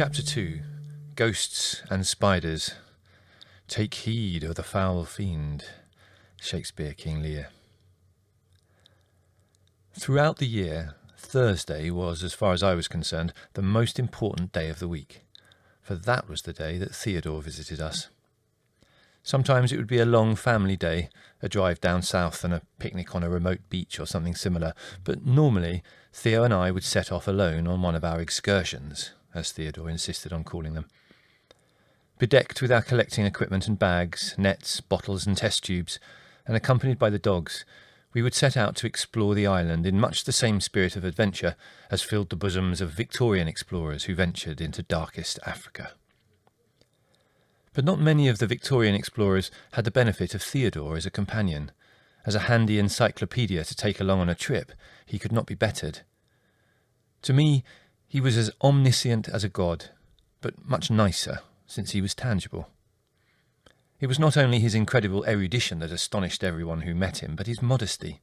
Chapter 2. Ghosts and Spiders. Take heed of the foul fiend. Shakespeare, King Lear. Throughout the year, Thursday was, as far as I was concerned, the most important day of the week, for that was the day that Theodore visited us. Sometimes it would be a long family day, a drive down south and a picnic on a remote beach or something similar, but normally Theo and I would set off alone on one of our excursions, as Theodore insisted on calling them. Bedecked with our collecting equipment and bags, nets, bottles and test tubes, and accompanied by the dogs, we would set out to explore the island in much the same spirit of adventure as filled the bosoms of Victorian explorers who ventured into darkest Africa. But not many of the Victorian explorers had the benefit of Theodore as a companion. As a handy encyclopedia to take along on a trip, he could not be bettered. To me, he was as omniscient as a god, but much nicer, since he was tangible. It was not only his incredible erudition that astonished everyone who met him, but his modesty.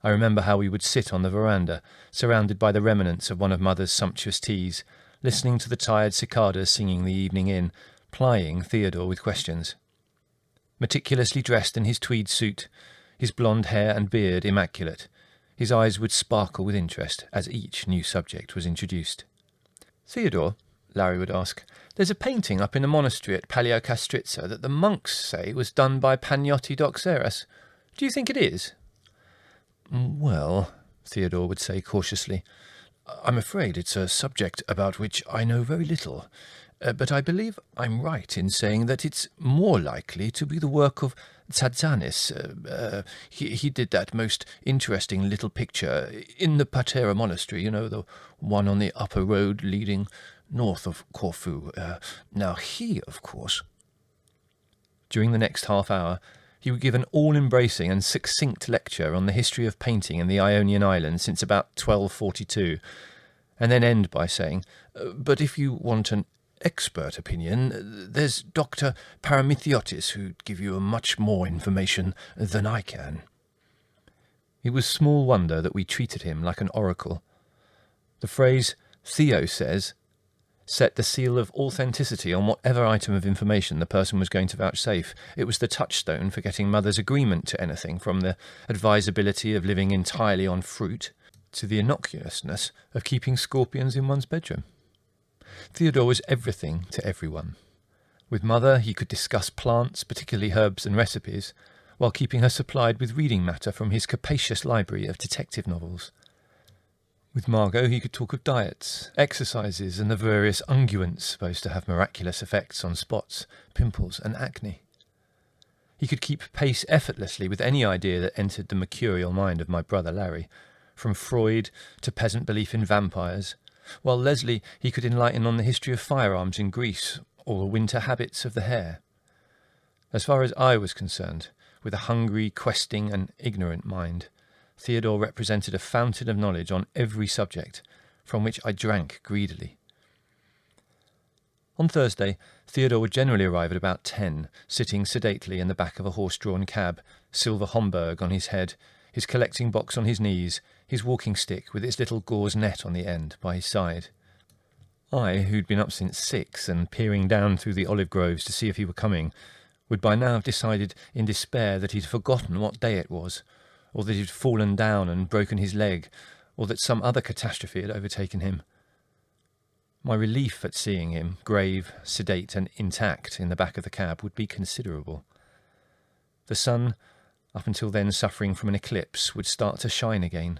I remember how we would sit on the veranda, surrounded by the remnants of one of Mother's sumptuous teas, listening to the tired cicadas singing the evening in, plying Theodore with questions. Meticulously dressed in his tweed suit, his blonde hair and beard immaculate, his eyes would sparkle with interest as each new subject was introduced. "Theodore," Larry would ask, "there's a painting up in the monastery at Paleocastritsa that the monks say was done by Pagnotti Doxeras. Do you think it is?" "Well," Theodore would say cautiously, "I'm afraid it's a subject about which I know very little. But I believe I'm right in saying that it's more likely to be the work of Tzadzanis. He did that most interesting little picture in the Patera Monastery, the one on the upper road leading north of Corfu. Now he, of course..." During the next half hour, he would give an all-embracing and succinct lecture on the history of painting in the Ionian Islands since about 1242, and then end by saying, "But if you want an expert opinion, there's Dr. Paramithiotis who'd give you much more information than I can." It was small wonder that we treated him like an oracle. The phrase, "Theo says," set the seal of authenticity on whatever item of information the person was going to vouchsafe. It was the touchstone for getting Mother's agreement to anything, from the advisability of living entirely on fruit to the innocuousness of keeping scorpions in one's bedroom. Theodore was everything to everyone. With Mother he could discuss plants, particularly herbs and recipes, while keeping her supplied with reading matter from his capacious library of detective novels. With Margot he could talk of diets, exercises and the various unguents supposed to have miraculous effects on spots, pimples and acne. He could keep pace effortlessly with any idea that entered the mercurial mind of my brother Larry, from Freud to peasant belief in vampires, while Leslie he could enlighten on the history of firearms in Greece or the winter habits of the hare. As far as I was concerned, with a hungry, questing and ignorant mind, Theodore represented a fountain of knowledge on every subject, from which I drank greedily. On Thursday, Theodore would generally arrive at about 10, sitting sedately in the back of a horse-drawn cab, silver Homburg on his head, his collecting box on his knees, his walking stick with its little gauze net on the end by his side. I, who'd been up since 6 and peering down through the olive groves to see if he were coming, would by now have decided in despair that he'd forgotten what day it was, or that he'd fallen down and broken his leg, or that some other catastrophe had overtaken him. My relief at seeing him, grave, sedate and intact, in the back of the cab would be considerable. The sun, up until then suffering from an eclipse, would start to shine again.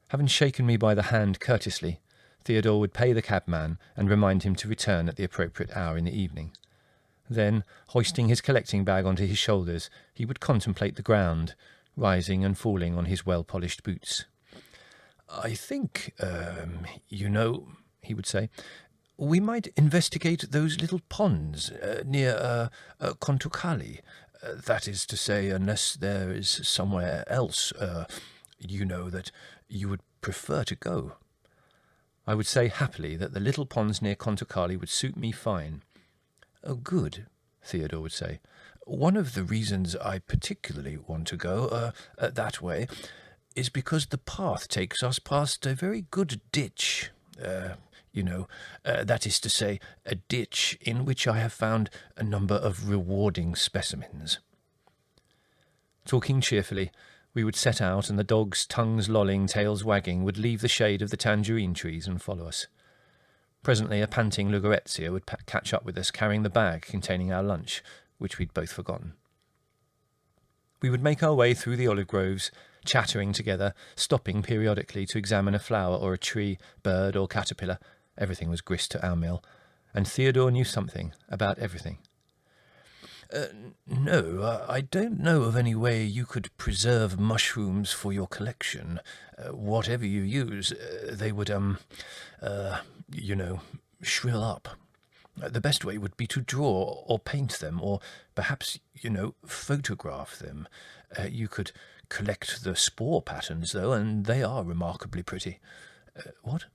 Having shaken me by the hand courteously, Theodore would pay the cabman and remind him to return at the appropriate hour in the evening. Then, hoisting his collecting bag onto his shoulders, he would contemplate the ground, rising and falling on his well-polished boots. "I think, he would say, "we might investigate those little ponds near Kontukali. That is to say, unless there is somewhere else, that you would prefer to go." I would say happily that the little ponds near Kontukali would suit me fine. "Oh, good," Theodore would say. "One of the reasons I particularly want to go that way is because the path takes us past a very good ditch. that is to say, a ditch in which I have found a number of rewarding specimens. Talking cheerfully, we would set out, and the dogs, tongues lolling, tails wagging, would leave the shade of the tangerine trees and follow us. Presently a panting Lugorezia would catch up with us, carrying the bag containing our lunch, which we'd both forgotten. We would make our way through the olive groves, chattering together, stopping periodically to examine a flower or a tree, bird or caterpillar. Everything was grist to our mill, and Theodore knew something about everything. No, I don't know of any way you could preserve mushrooms for your collection. Whatever you use, they would, shrill up. The best way would be to draw or paint them, or perhaps, photograph them. You could collect the spore patterns, though, and they are remarkably pretty. What?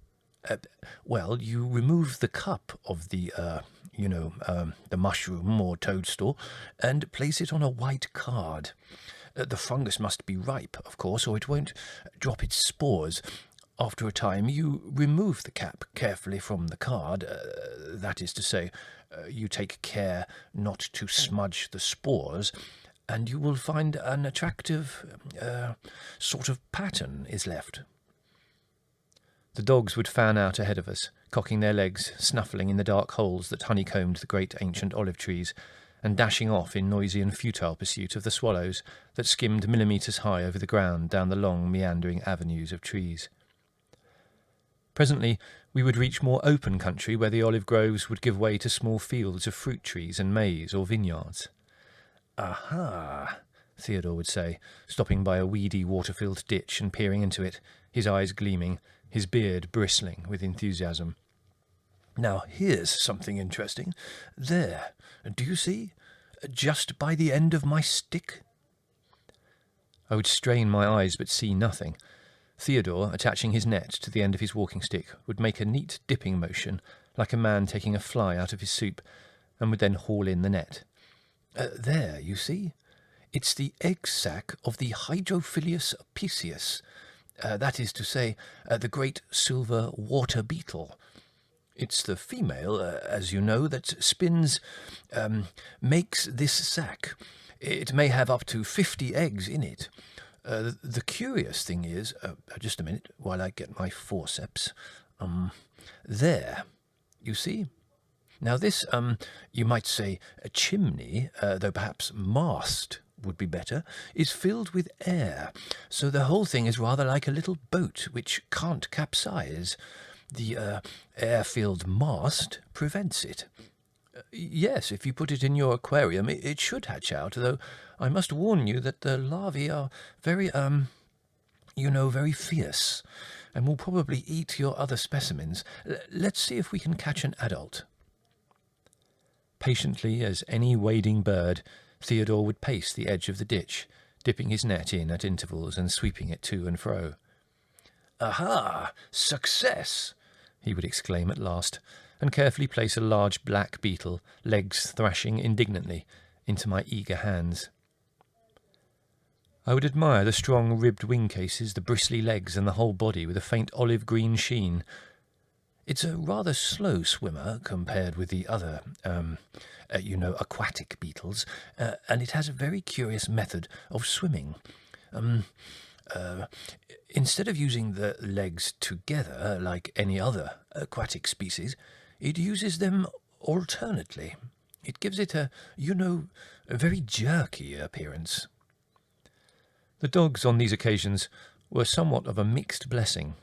Well, you remove the cup of the mushroom or toadstool, and place it on a white card. The fungus must be ripe, of course, or it won't drop its spores. After a time, you remove the cap carefully from the card. That is to say, you take care not to smudge the spores, and you will find an attractive sort of pattern is left. The dogs would fan out ahead of us, cocking their legs, snuffling in the dark holes that honeycombed the great ancient olive trees, and dashing off in noisy and futile pursuit of the swallows that skimmed millimetres high over the ground down the long meandering avenues of trees. Presently we would reach more open country where the olive groves would give way to small fields of fruit trees and maize or vineyards. "Aha!" Theodore would say, stopping by a weedy water-filled ditch and peering into it, his eyes gleaming, his beard bristling with enthusiasm. "Now here's something interesting. There, do you see? Just by the end of my stick." I would strain my eyes but see nothing. Theodore, attaching his net to the end of his walking stick, would make a neat dipping motion, like a man taking a fly out of his soup, and would then haul in the net. "There, you see? It's the egg sac of the Hydrophilus piscius, that is to say, the great silver water beetle. It's the female, as you know, that makes this sac. It may have up to 50 eggs in it. The curious thing is, just a minute while I get my forceps. There, you see? Now this, you might say a chimney, though perhaps mast would be better, is filled with air, so the whole thing is rather like a little boat which can't capsize. The air-filled mast prevents it. Yes, if you put it in your aquarium, it should hatch out, though I must warn you that the larvae are very, very fierce, and will probably eat your other specimens. Let's see if we can catch an adult." Patiently as any wading bird, Theodore would pace the edge of the ditch, dipping his net in at intervals and sweeping it to and fro. "Aha! Success!" he would exclaim at last, and carefully place a large black beetle, legs thrashing indignantly, into my eager hands. I would admire the strong ribbed wing cases, the bristly legs, and the whole body with a faint olive-green sheen. It's a rather slow swimmer compared with the other, aquatic beetles, and it has a very curious method of swimming. Instead of using the legs together like any other aquatic species, it uses them alternately. It gives it a very jerky appearance. The dogs on these occasions were somewhat of a mixed blessing.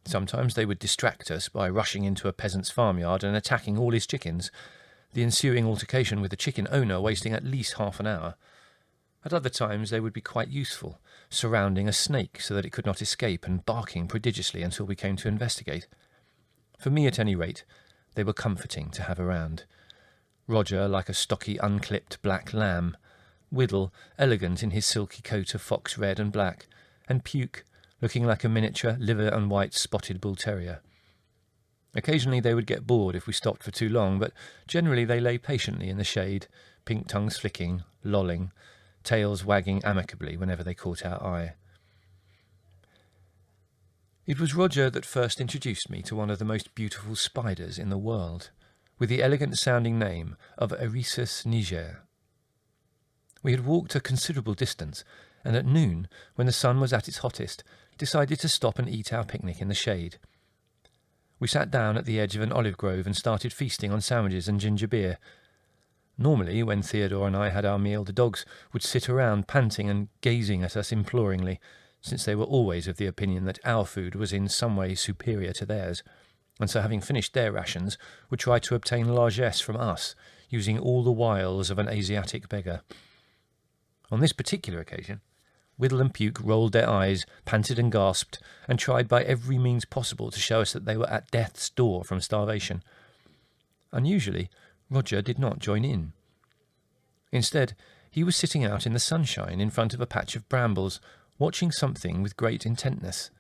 Sometimes they would distract us by rushing into a peasant's farmyard and attacking all his chickens, the ensuing altercation with the chicken owner wasting at least half an hour. At other times they would be quite useful, surrounding a snake so that it could not escape and barking prodigiously until we came to investigate. For me, at any rate, they were comforting to have around. Roger, like a stocky, unclipped black lamb, Whittle, elegant in his silky coat of fox red and black, and Puke, looking like a miniature liver and white spotted bull terrier. Occasionally they would get bored if we stopped for too long, but generally they lay patiently in the shade, pink tongues flicking, lolling, tails wagging amicably whenever they caught our eye. It was Roger that first introduced me to one of the most beautiful spiders in the world, with the elegant-sounding name of Erisus niger. We had walked a considerable distance, and at noon, when the sun was at its hottest, decided to stop and eat our picnic in the shade. We sat down at the edge of an olive grove and started feasting on sandwiches and ginger beer. Normally, when Theodore and I had our meal, the dogs would sit around panting and gazing at us imploringly, since they were always of the opinion that our food was in some way superior to theirs, and so having finished their rations, would try to obtain largesse from us, using all the wiles of an Asiatic beggar. On this particular occasion, Whittle and Puke rolled their eyes, panted and gasped, and tried by every means possible to show us that they were at death's door from starvation. Unusually, Roger did not join in. Instead, he was sitting out in the sunshine in front of a patch of brambles, watching something with great intentness.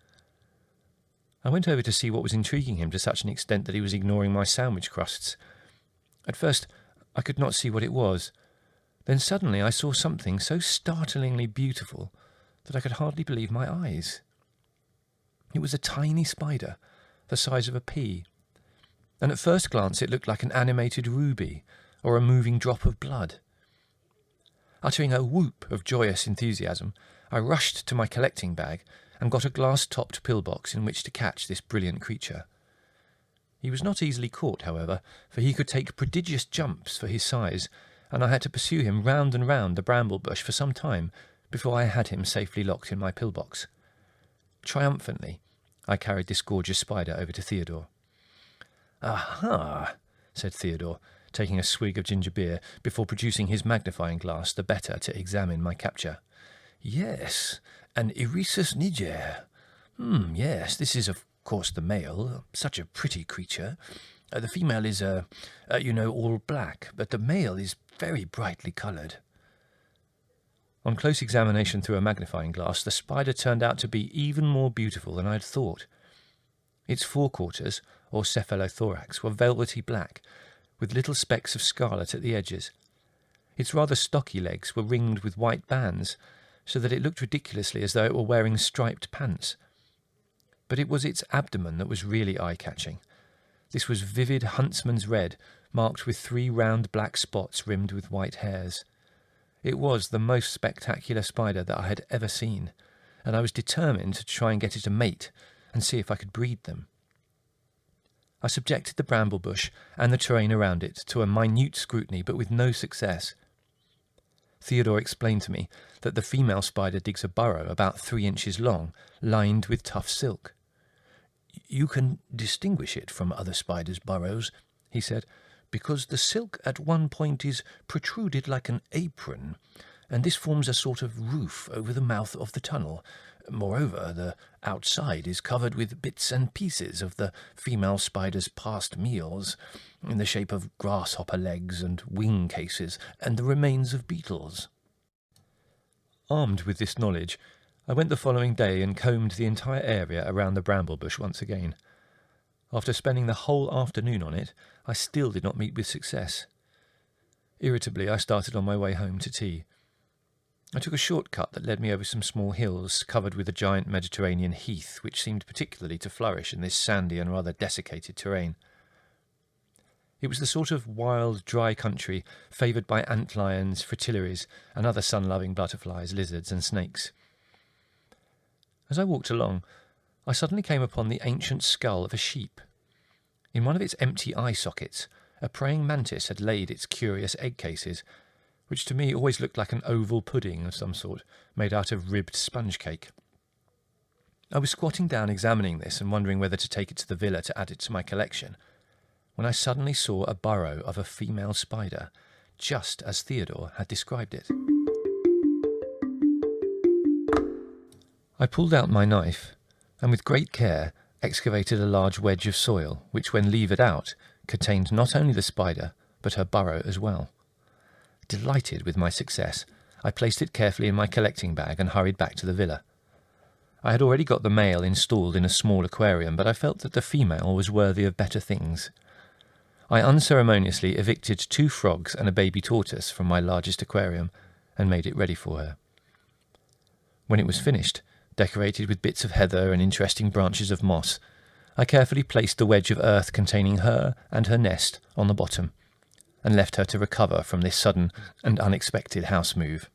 I went over to see what was intriguing him to such an extent that he was ignoring my sandwich crusts. At first, I could not see what it was. Then suddenly I saw something so startlingly beautiful that I could hardly believe my eyes. It was a tiny spider, the size of a pea, and at first glance it looked like an animated ruby or a moving drop of blood. Uttering a whoop of joyous enthusiasm, I rushed to my collecting bag and got a glass-topped pillbox in which to catch this brilliant creature. He was not easily caught, however, for he could take prodigious jumps for his size, and I had to pursue him round and round the bramble bush for some time before I had him safely locked in my pillbox. Triumphantly, I carried this gorgeous spider over to Theodore. "Aha!" said Theodore, taking a swig of ginger beer before producing his magnifying glass the better to examine my capture. "Yes, an Erisus niger. Yes, this is of course the male. Such a pretty creature. The female is, all black, but the male is very brightly coloured." On close examination through a magnifying glass, the spider turned out to be even more beautiful than I had thought. Its forequarters, or cephalothorax, were velvety black, with little specks of scarlet at the edges. Its rather stocky legs were ringed with white bands, so that it looked ridiculously as though it were wearing striped pants. But it was its abdomen that was really eye-catching. This was vivid huntsman's red, marked with 3 round black spots rimmed with white hairs. It was the most spectacular spider that I had ever seen, and I was determined to try and get it a mate and see if I could breed them. I subjected the bramble bush and the terrain around it to a minute scrutiny, but with no success. Theodore explained to me that the female spider digs a burrow about 3 inches long, lined with tough silk. "You can distinguish it from other spiders' burrows," he said, "because the silk at one point is protruded like an apron, and this forms a sort of roof over the mouth of the tunnel. Moreover, the outside is covered with bits and pieces of the female spider's past meals, in the shape of grasshopper legs and wing cases, and the remains of beetles." Armed with this knowledge, I went the following day and combed the entire area around the bramble bush once again. After spending the whole afternoon on it, I still did not meet with success. Irritably, I started on my way home to tea. I took a short cut that led me over some small hills covered with a giant Mediterranean heath, which seemed particularly to flourish in this sandy and rather desiccated terrain. It was the sort of wild, dry country favoured by antlions, fritillaries, and other sun-loving butterflies, lizards, and snakes. As I walked along, I suddenly came upon the ancient skull of a sheep. In one of its empty eye sockets, a praying mantis had laid its curious egg cases, which to me always looked like an oval pudding of some sort, made out of ribbed sponge cake. I was squatting down examining this and wondering whether to take it to the villa to add it to my collection, when I suddenly saw a burrow of a female spider, just as Theodore had described it. I pulled out my knife, and with great care excavated a large wedge of soil, which when levered out, contained not only the spider, but her burrow as well. Delighted with my success, I placed it carefully in my collecting bag and hurried back to the villa. I had already got the male installed in a small aquarium, but I felt that the female was worthy of better things. I unceremoniously evicted 2 frogs and a baby tortoise from my largest aquarium and made it ready for her. When it was finished, decorated with bits of heather and interesting branches of moss, I carefully placed the wedge of earth containing her and her nest on the bottom, and left her to recover from this sudden and unexpected house move.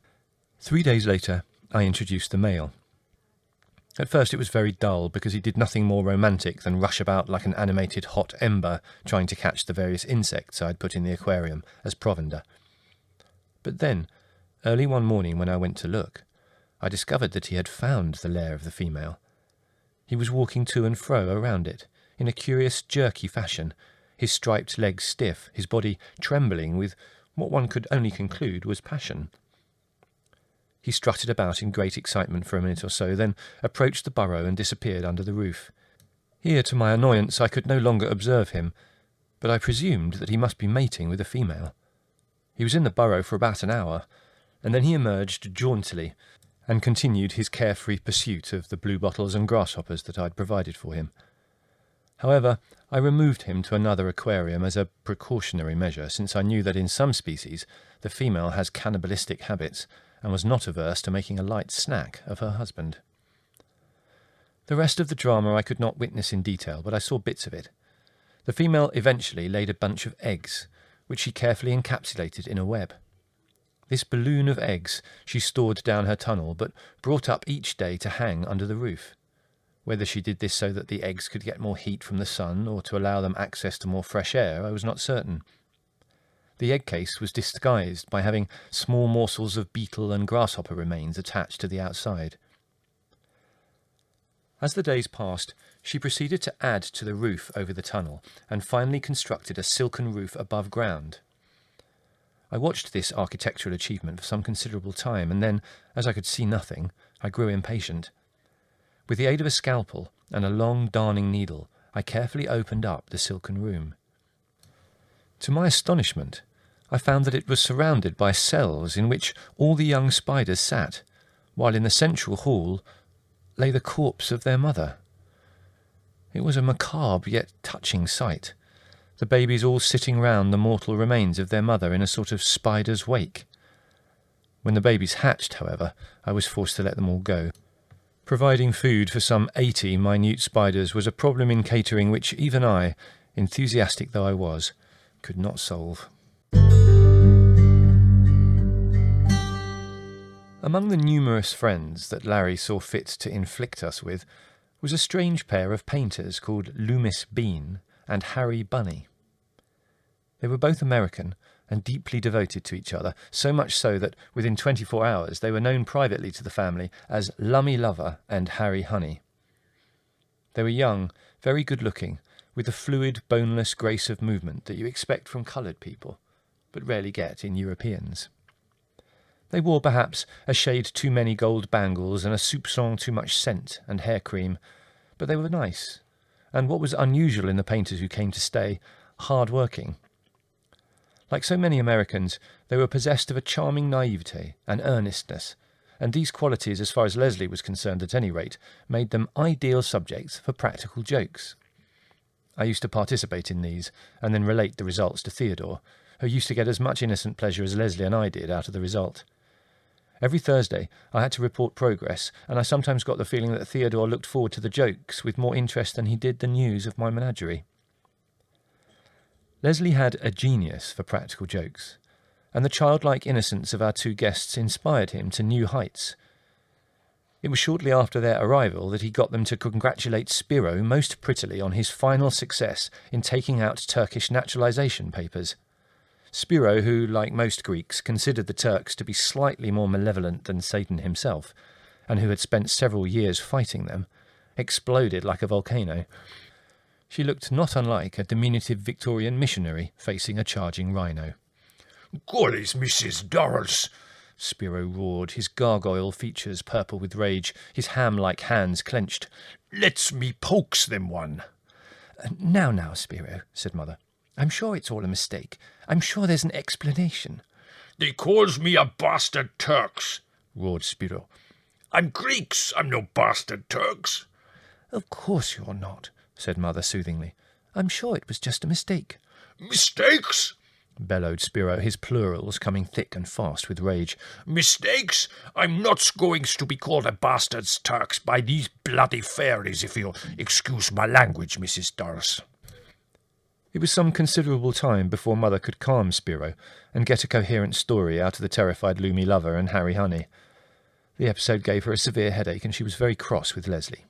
3 days later, I introduced the male. At first it was very dull, because he did nothing more romantic than rush about like an animated hot ember trying to catch the various insects I had put in the aquarium as provender. But then, early one morning when I went to look, I discovered that he had found the lair of the female. He was walking to and fro around it, in a curious jerky fashion, his striped legs stiff, his body trembling with what one could only conclude was passion. He strutted about in great excitement for a minute or so, then approached the burrow and disappeared under the roof. Here, to my annoyance, I could no longer observe him, but I presumed that he must be mating with a female. He was in the burrow for about an hour, and then he emerged jauntily and continued his carefree pursuit of the bluebottles and grasshoppers that I had provided for him. However, I removed him to another aquarium as a precautionary measure, since I knew that in some species the female has cannibalistic habits and was not averse to making a light snack of her husband. The rest of the drama I could not witness in detail, but I saw bits of it. The female eventually laid a bunch of eggs, which she carefully encapsulated in a web. This balloon of eggs she stored down her tunnel, but brought up each day to hang under the roof. Whether she did this so that the eggs could get more heat from the sun, or to allow them access to more fresh air, I was not certain. The egg case was disguised by having small morsels of beetle and grasshopper remains attached to the outside. As the days passed, she proceeded to add to the roof over the tunnel, and finally constructed a silken roof above ground. I watched this architectural achievement for some considerable time, and then, as I could see nothing, I grew impatient. With the aid of a scalpel and a long darning needle, I carefully opened up the silken room. To my astonishment, I found that it was surrounded by cells in which all the young spiders sat, while in the central hall lay the corpse of their mother. It was a macabre yet touching sight, the babies all sitting round the mortal remains of their mother in a sort of spider's wake. When the babies hatched, however, I was forced to let them all go. Providing food for some 80 minute spiders was a problem in catering which even I, enthusiastic though I was, could not solve. Among the numerous friends that Larry saw fit to inflict us with was a strange pair of painters called Loomis Bean and Harry Bunny. They were both American and deeply devoted to each other, so much so that within 24 hours they were known privately to the family as Lummy Lover and Harry Honey. They were young, very good-looking, with the fluid, boneless grace of movement that you expect from coloured people, but rarely get in Europeans. They wore perhaps a shade too many gold bangles and a soupçon too much scent and hair cream, but they were nice, and what was unusual in the painters who came to stay, hard-working. Like so many Americans, they were possessed of a charming naivete and earnestness, and these qualities, as far as Leslie was concerned at any rate, made them ideal subjects for practical jokes. I used to participate in these, and then relate the results to Theodore, who used to get as much innocent pleasure as Leslie and I did out of the result. Every Thursday I had to report progress, and I sometimes got the feeling that Theodore looked forward to the jokes with more interest than he did the news of my menagerie. Leslie had a genius for practical jokes, and the childlike innocence of our two guests inspired him to new heights. It was shortly after their arrival that he got them to congratulate Spiro most prettily on his final success in taking out Turkish naturalization papers. Spiro, who, like most Greeks, considered the Turks to be slightly more malevolent than Satan himself, and who had spent several years fighting them, exploded like a volcano. She looked not unlike a diminutive Victorian missionary facing a charging rhino. "Gollies, Mrs. Durrell!" Spiro roared, his gargoyle features purple with rage, his ham-like hands clenched. "Let's me pokes them one." Now, Spiro," said Mother. "I'm sure it's all a mistake. I'm sure there's an explanation." "They calls me a bastard Turks," roared Spiro. "I'm Greeks, I'm no bastard Turks." "Of course you're not," said Mother soothingly. "I'm sure it was just a mistake." "Mistakes? bellowed Spiro, his plurals coming thick and fast with rage. Mistakes? I'm not going to be called a bastard's Turks by these bloody fairies, if you'll excuse my language, Mrs. Durrell. It was some considerable time before Mother could calm Spiro and get a coherent story out of the terrified Loomy Lover and Harry Honey. The episode gave her a severe headache and she was very cross with Leslie.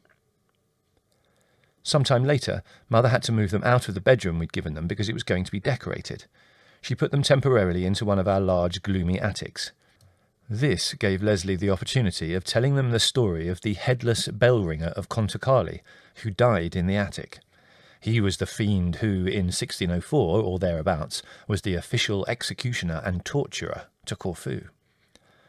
Some time later, Mother had to move them out of the bedroom we'd given them because it was going to be decorated. She put them temporarily into one of our large, gloomy attics. This gave Leslie the opportunity of telling them the story of the headless bell ringer of Conticali, who died in the attic. He was the fiend who, in 1604 or thereabouts, was the official executioner and torturer to Corfu.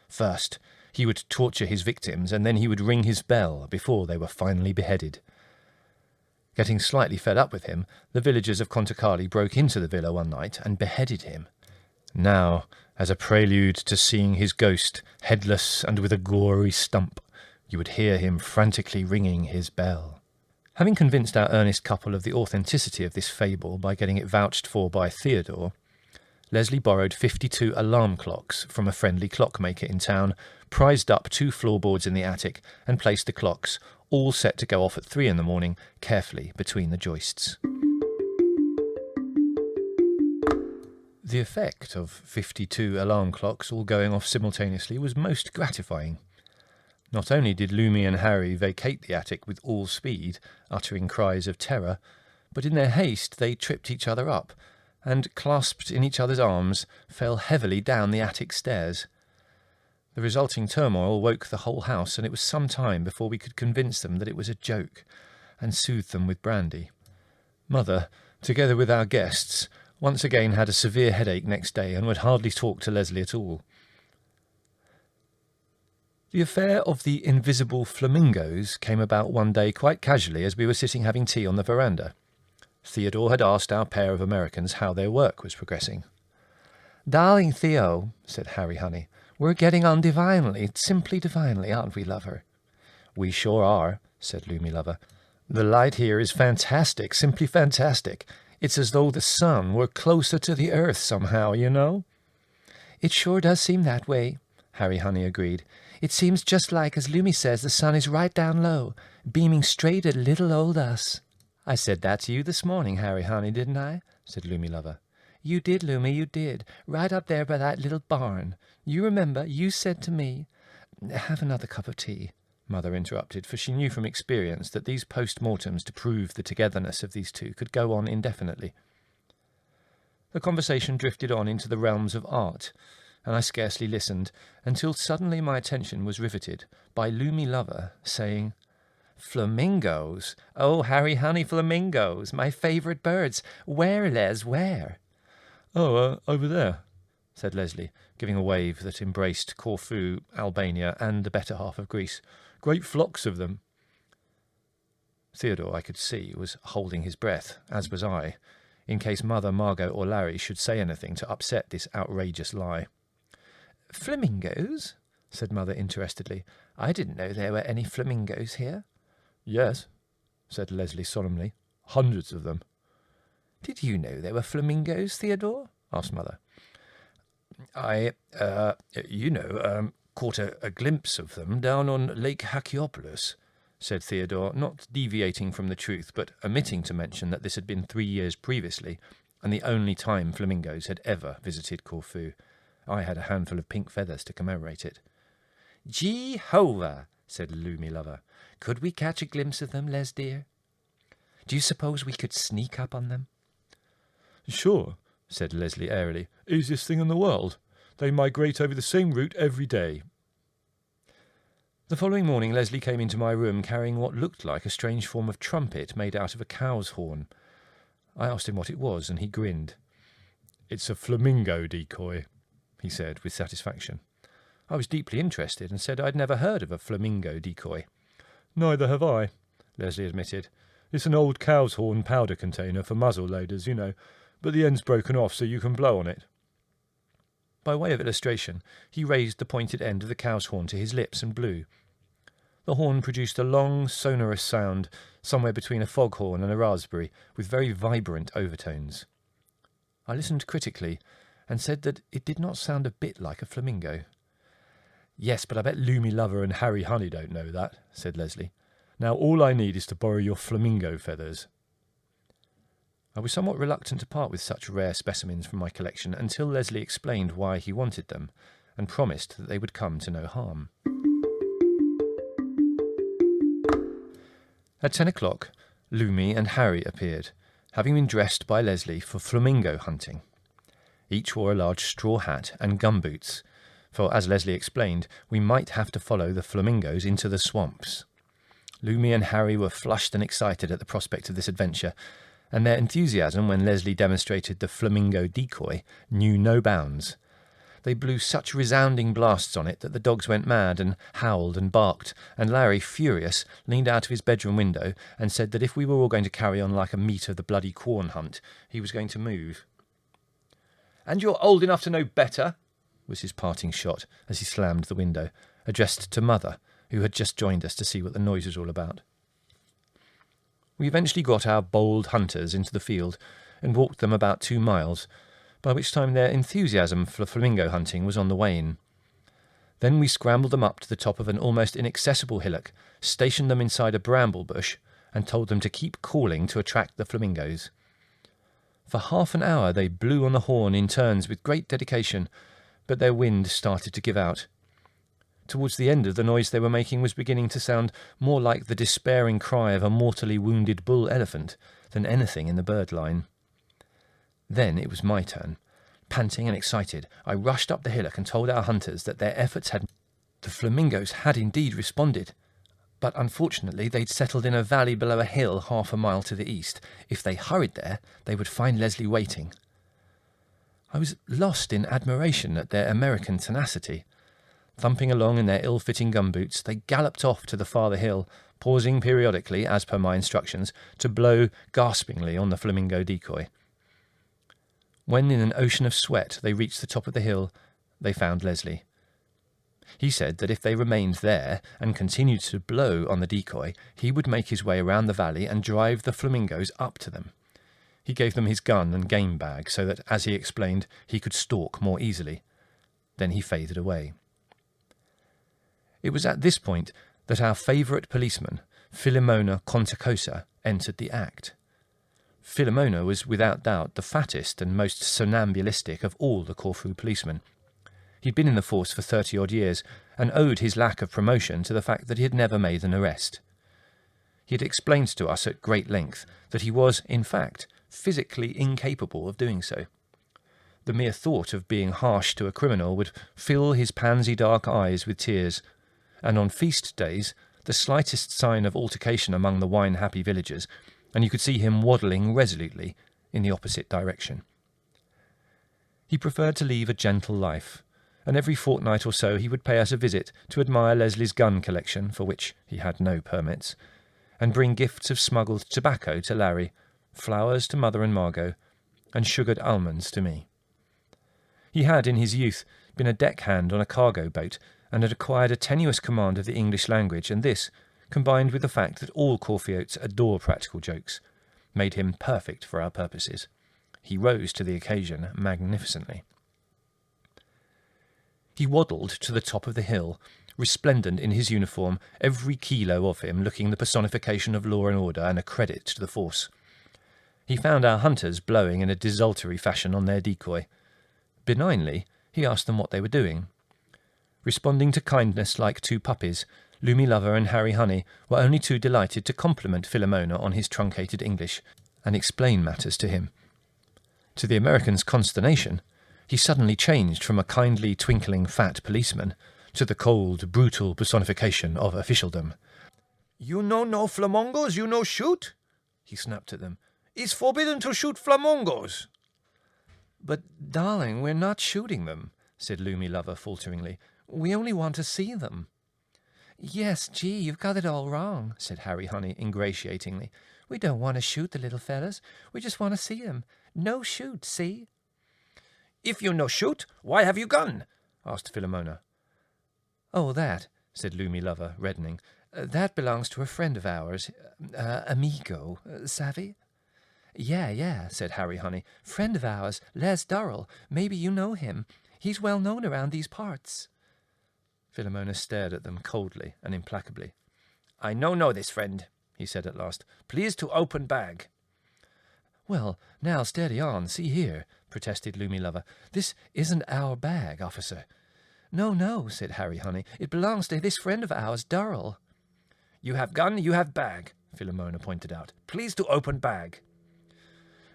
First, he would torture his victims, and then he would ring his bell before they were finally beheaded. Getting slightly fed up with him, the villagers of Conticali broke into the villa one night and beheaded him. Now, as a prelude to seeing his ghost, headless and with a gory stump, you would hear him frantically ringing his bell. Having convinced our earnest couple of the authenticity of this fable by getting it vouched for by Theodore, Leslie borrowed 52 alarm clocks from a friendly clockmaker in town, prized up 2 floorboards in the attic, and placed the clocks, all set to go off at 3 in the morning, carefully between the joists. The effect of 52 alarm clocks all going off simultaneously was most gratifying. Not only did Loomy and Harry vacate the attic with all speed, uttering cries of terror, but in their haste they tripped each other up, and, clasped in each other's arms, fell heavily down the attic stairs. The resulting turmoil woke the whole house, and it was some time before we could convince them that it was a joke, and soothe them with brandy. Mother, together with our guests, once again had a severe headache next day, and would hardly talk to Leslie at all. The affair of the invisible flamingos came about one day quite casually as we were sitting having tea on the veranda. Theodore had asked our pair of Americans how their work was progressing. "Darling Theo," said Harry Honey, "we're getting on divinely, simply divinely, aren't we, lover?" "We sure are," said Loomy Lover. "The light here is fantastic, simply fantastic. It's as though the sun were closer to the earth somehow, you know." "It sure does seem that way," Harry Honey agreed. "It seems just like, as Loomy says, the sun is right down low, beaming straight at little old us." "I said that to you this morning, Harry Honey, didn't I?" said Loomy Lover. "You did, Loomy, you did. Right up there by that little barn. You remember, you said to me—" "Have another cup of tea," Mother interrupted, for she knew from experience that these post-mortems to prove the togetherness of these two could go on indefinitely. The conversation drifted on into the realms of art, and I scarcely listened, until suddenly my attention was riveted by Loomy Lover saying, "Flamingos! Oh, Harry Honey, flamingos! My favourite birds! Where, Les, where?" "Oh, over there," said Leslie, giving a wave that embraced Corfu, Albania, and the better half of Greece. "Great flocks of them." Theodore, I could see, was holding his breath, as was I, in case Mother, Margot, or Larry should say anything to upset this outrageous lie. "Flamingos?" said Mother interestedly. "I didn't know there were any flamingos here." "Yes," said Leslie solemnly. "Hundreds of them." "Did you know there were flamingos, Theodore?" asked Mother. I caught a glimpse of them down on Lake Haciopolis," said Theodore, not deviating from the truth, but omitting to mention that this had been 3 years previously, and the only time flamingos had ever visited Corfu. I had a handful of pink feathers to commemorate it. "Jehovah!" said Loomy Lover. "Could we catch a glimpse of them, Les dear? Do you suppose we could sneak up on them?" "Sure," said Leslie airily. "Easiest thing in the world. They migrate over the same route every day." The following morning Leslie came into my room carrying what looked like a strange form of trumpet made out of a cow's horn. I asked him what it was, and he grinned. "It's a flamingo decoy," he said with satisfaction. I was deeply interested and said I'd never heard of a flamingo decoy. "Neither have I," Leslie admitted. "It's an old cow's horn powder container for muzzle loaders, you know, but the end's broken off so you can blow on it." By way of illustration, he raised the pointed end of the cow's horn to his lips and blew. The horn produced a long, sonorous sound, somewhere between a foghorn and a raspberry, with very vibrant overtones. I listened critically, and said that it did not sound a bit like a flamingo. "Yes, but I bet Lumi Lover and Harry Honey don't know that," said Leslie. "Now all I need is to borrow your flamingo feathers." I was somewhat reluctant to part with such rare specimens from my collection until Leslie explained why he wanted them, and promised that they would come to no harm. At 10 o'clock, Lumi and Harry appeared, having been dressed by Leslie for flamingo hunting. Each wore a large straw hat and gumboots, for, as Leslie explained, we might have to follow the flamingos into the swamps. Lumi and Harry were flushed and excited at the prospect of this adventure, and their enthusiasm when Leslie demonstrated the flamingo decoy knew no bounds. They blew such resounding blasts on it that the dogs went mad and howled and barked, and Larry, furious, leaned out of his bedroom window and said that if we were all going to carry on like a meat of the bloody corn hunt, he was going to move. "And you're old enough to know better," was his parting shot as he slammed the window, addressed to Mother, who had just joined us to see what the noise was all about. We eventually got our bold hunters into the field and walked them about 2 miles, by which time their enthusiasm for flamingo hunting was on the wane. Then we scrambled them up to the top of an almost inaccessible hillock, stationed them inside a bramble bush, and told them to keep calling to attract the flamingos. For half an hour they blew on the horn in turns with great dedication, but their wind started to give out. Towards the end of the noise they were making was beginning to sound more like the despairing cry of a mortally wounded bull-elephant than anything in the bird line. Then it was my turn. Panting and excited, I rushed up the hillock and told our hunters that their efforts had... The flamingos had indeed responded, but unfortunately they'd settled in a valley below a hill 1/2 a mile to the east. If they hurried there, they would find Leslie waiting. I was lost in admiration at their American tenacity. Thumping along in their ill-fitting gumboots, they galloped off to the farther hill, pausing periodically, as per my instructions, to blow gaspingly on the flamingo decoy. When in an ocean of sweat they reached the top of the hill, they found Leslie. He said that if they remained there and continued to blow on the decoy, he would make his way around the valley and drive the flamingos up to them. He gave them his gun and game bag so that, as he explained, he could stalk more easily. Then he faded away. It was at this point that our favourite policeman, Filomena Contacosa, entered the act. Filomena was without doubt the fattest and most somnambulistic of all the Corfu policemen. He'd been in the force for 30-odd years and owed his lack of promotion to the fact that he had never made an arrest. He had explained to us at great length that he was, in fact, physically incapable of doing so. The mere thought of being harsh to a criminal would fill his pansy-dark eyes with tears, and on feast days, the slightest sign of altercation among the wine-happy villagers, and you could see him waddling resolutely in the opposite direction. He preferred to lead a gentle life, and every fortnight or so he would pay us a visit to admire Leslie's gun collection, for which he had no permits, and bring gifts of smuggled tobacco to Larry, flowers to Mother and Margot, and sugared almonds to me. He had, in his youth, been a deckhand on a cargo boat, and had acquired a tenuous command of the English language, and this, combined with the fact that all Corfiotes adore practical jokes, made him perfect for our purposes. He rose to the occasion magnificently. He waddled to the top of the hill, resplendent in his uniform, every kilo of him looking the personification of law and order and a credit to the force. He found our hunters blowing in a desultory fashion on their decoy. Benignly, he asked them what they were doing. Responding to kindness like 2 puppies, Lumi Lover and Harry Honey were only too delighted to compliment Filomena on his truncated English and explain matters to him. To the American's consternation, he suddenly changed from a kindly, twinkling, fat policeman to the cold, brutal personification of officialdom. "You know no flamingos, you no shoot?" he snapped at them. "It's forbidden to shoot flamingos." "But, darling, we're not shooting them," said Lumi Lover falteringly. "We only want to see them." "Yes, gee, you've got it all wrong," said Harry Honey ingratiatingly. "We don't want to shoot the little fellas. We just want to see them. No shoot, see?" "If you no shoot, why have you gun?" asked Filomena. "Oh, that," said Lumi Lover, reddening. "That belongs to a friend of ours. Amigo, savvy? Yeah, said Harry Honey. Friend of ours, Les Durrell. Maybe you know him. He's well known around these parts. Philomona stared at them coldly and implacably. I know this friend, he said at last. Please to open bag. Well, now steady on, see here, protested Loomy Lover. This isn't our bag, officer. No, said Harry Honey. It belongs to this friend of ours, Durrell. You have gun, you have bag, Philomona pointed out. Please to open bag.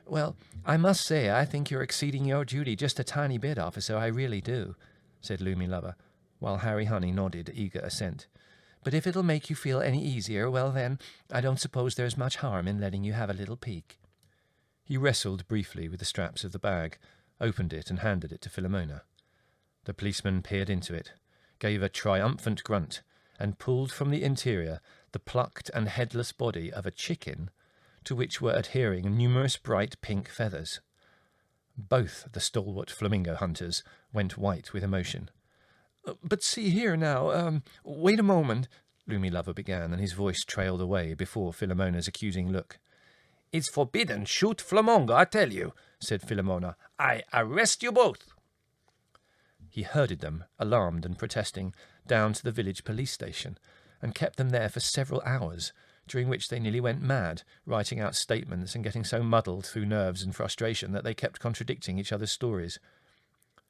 Well, I must say I think you're exceeding your duty just a tiny bit, officer, I really do, said Loomy Lover, while Harry Honey nodded eager assent. But if it'll make you feel any easier, well then, I don't suppose there's much harm in letting you have a little peek. He wrestled briefly with the straps of the bag, opened it and handed it to Philomona. The policeman peered into it, gave a triumphant grunt, and pulled from the interior the plucked and headless body of a chicken, to which were adhering numerous bright pink feathers. Both the stalwart flamingo hunters went white with emotion. But see here now, wait a moment, Loomy Lover began, and his voice trailed away before Philomona's accusing look. It's forbidden, shoot flamingo, I tell you, said Philomona. I arrest you both. He herded them, alarmed and protesting, down to the village police station, and kept them there for several hours, during which they nearly went mad, writing out statements and getting so muddled through nerves and frustration that they kept contradicting each other's stories.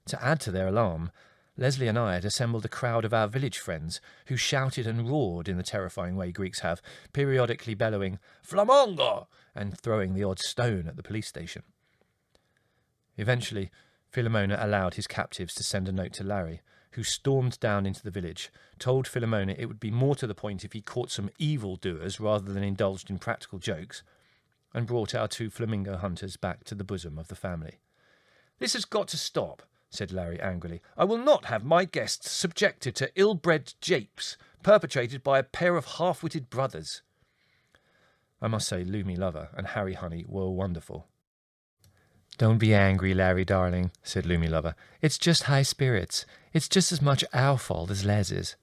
To add to their alarm, Leslie and I had assembled a crowd of our village friends, who shouted and roared in the terrifying way Greeks have, periodically bellowing, "Flamingo!" and throwing the odd stone at the police station. Eventually, Philomona allowed his captives to send a note to Larry, who stormed down into the village, told Philomona it would be more to the point if he caught some evildoers rather than indulged in practical jokes, and brought our two flamingo hunters back to the bosom of the family. This has got to stop, said Larry angrily. I will not have my guests subjected to ill-bred japes perpetrated by a pair of half-witted brothers. I must say Loomy Lover and Harry Honey were wonderful. Don't be angry, Larry, darling, said Loomy Lover. It's just high spirits. It's just as much our fault as Les's.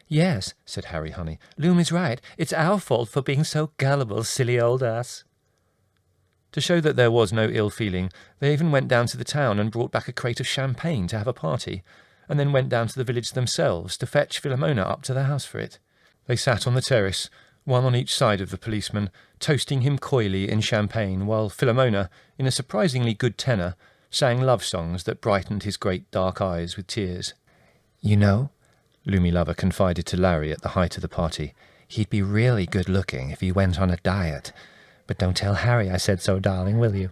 Yes, said Harry Honey. Loomy's right. It's our fault for being so gullible, silly old ass. To show that there was no ill feeling, they even went down to the town and brought back a crate of champagne to have a party, and then went down to the village themselves to fetch Philomona up to the house for it. They sat on the terrace, one on each side of the policeman, toasting him coyly in champagne, while Philomona, in a surprisingly good tenor, sang love songs that brightened his great dark eyes with tears. You know, Loomy Lover confided to Larry at the height of the party, he'd be really good-looking if he went on a diet. But don't tell Harry I said so, darling, will you?